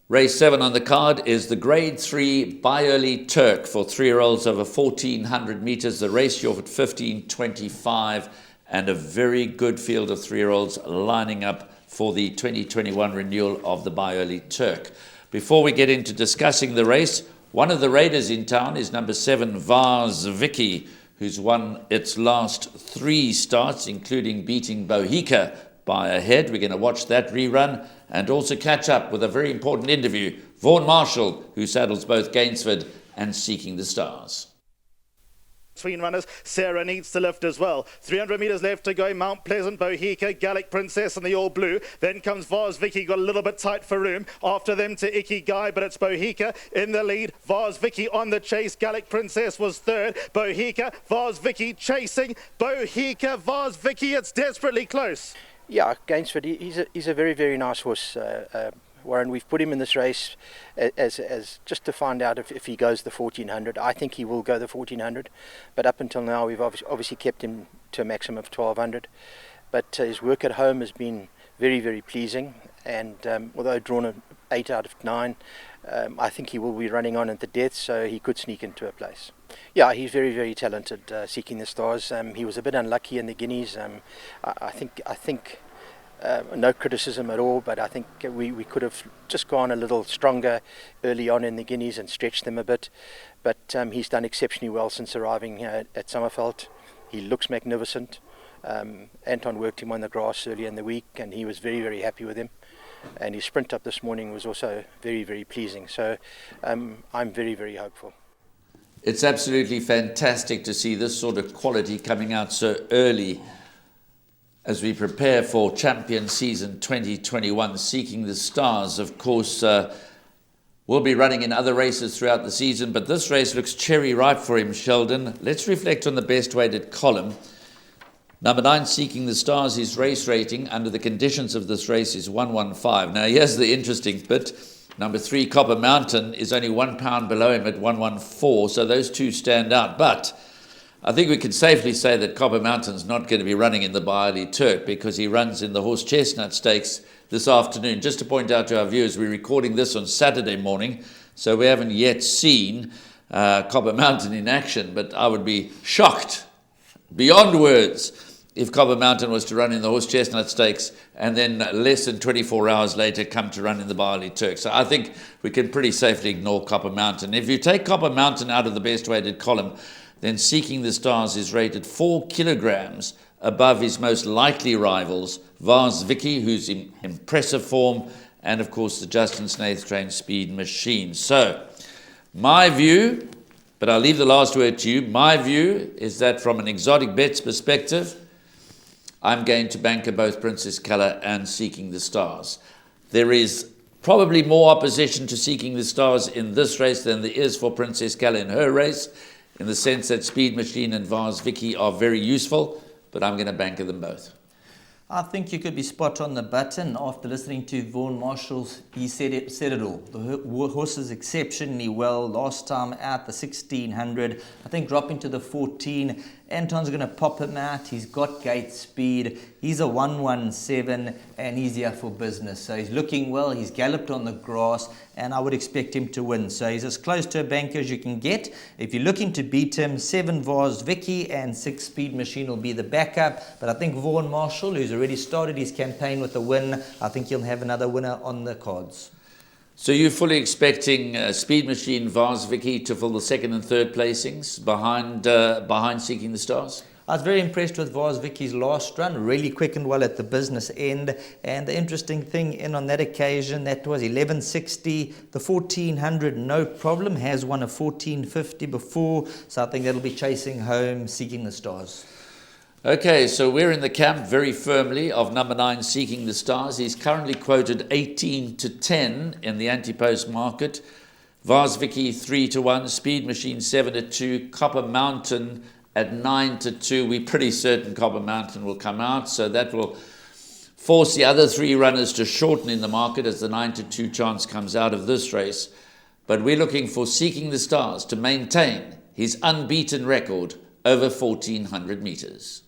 Race 7 on the card is the Grade 3 By-Early Turk for 3-year-olds over 1,400 metres. The race you're at 15:25 and a very good field of 3-year-olds lining up for the 2021 renewal of the By-Early Turk. Before we get into discussing the race, one of the raiders in town is number 7, Vars Vicky, who's won its last 3 starts, including beating Bohica by a head. We're going to watch that rerun and also catch up with a very important interview, Vaughan Marshall, who saddles both Gainsford and Seeking the Stars. Between runners, Sarah needs to lift as well. 300 metres left to go. Mount Pleasant, Bohica, Gallic Princess and the all blue. Then comes Vars Vicky, got a little bit tight for room. After them to Icky Guy, but it's Bohica in the lead. Vars Vicky on the chase. Gallic Princess was third. Bohica, Vars Vicky chasing. Bohica, Vars Vicky, it's desperately close. Yeah, Gainsford, he's a very, very nice horse, Warren. We've put him in this race as just to find out if he goes the 1,400. I think he will go the 1,400, but up until now we've obviously kept him to a maximum of 1,200. But his work at home has been very, very pleasing, and although drawn an 8 out of 9, I think he will be running on at the death, so he could sneak into a place. Yeah, he's very, very talented, Seeking the Stars. He was a bit unlucky in the Guineas. I think no criticism at all, but I think we could have just gone a little stronger early on in the Guineas and stretched them a bit. But he's done exceptionally well since arriving here at Summerveld. He looks magnificent. Anton worked him on the grass early in the week, and he was very, very happy with him. And his sprint up this morning was also very, very pleasing. So I'm very, very hopeful. It's absolutely fantastic to see this sort of quality coming out so early as we prepare for Champion Season 2021. Seeking the Stars, of course, will be running in other races throughout the season, but this race looks cherry ripe for him, Sheldon. Let's reflect on the best weighted column. Number 9, Seeking the Stars, his race rating under the conditions of this race is 115. Now, here's the interesting bit. Number 3, Copper Mountain, is only £1 below him at 114, so those two stand out. But I think we can safely say that Copper Mountain's not going to be running in the By-Early Turk because he runs in the Horse Chestnut Stakes this afternoon. Just to point out to our viewers, we're recording this on Saturday morning, so we haven't yet seen Copper Mountain in action, but I would be shocked, beyond words, if Copper Mountain was to run in the Horse Chestnut Stakes and then less than 24 hours later come to run in the By-Early Turk. So I think we can pretty safely ignore Copper Mountain. If you take Copper Mountain out of the best weighted column, then Seeking the Stars is rated 4 kilograms above his most likely rivals, Vars Vicky, who's in impressive form, and of course the Justin Snaith trained Speed Machine. So my view, but I'll leave the last word to you, my view is that from an exotic bets perspective, I'm going to banker both Princess Colour and Seeking the Stars. There is probably more opposition to Seeking the Stars in this race than there is for Princess Colour in her race, in the sense that Speed Machine and Vars Vicky are very useful, but I'm going to banker them both. I think you could be spot on the button. After listening to Vaughan Marshall, he said it all. The horse is exceptionally well. Last time out, the 1,600. I think dropping to the 14. Anton's going to pop him out. He's got gate speed. He's a 117 and he's here for business. So he's looking well. He's galloped on the grass and I would expect him to win. So he's as close to a banker as you can get. If you're looking to beat him, 7 Vars Vicky and 6 Speed Machine will be the backup. But I think Vaughan Marshall, who's already started his campaign with a win, I think he'll have another winner on the cards. So you're fully expecting Speed Machine, Vars Vicky to fill the 2nd and 3rd placings behind Seeking the Stars? I was very impressed with Vars Vicky's last run, really quick and well at the business end. And the interesting thing in on that occasion, that was 1160, the 1400, no problem, has won a 1450 before. So I think that'll be chasing home Seeking the Stars. Okay, so we're in the camp very firmly of number 9, Seeking the Stars. He's currently quoted 18-10 in the anti-post market. Vars Vicky 3-1, Speed Machine 7-2, Copper Mountain at 9-2. We're pretty certain Copper Mountain will come out, so that will force the other 3 runners to shorten in the market as the 9-2 chance comes out of this race. But we're looking for Seeking the Stars to maintain his unbeaten record over 1,400 metres.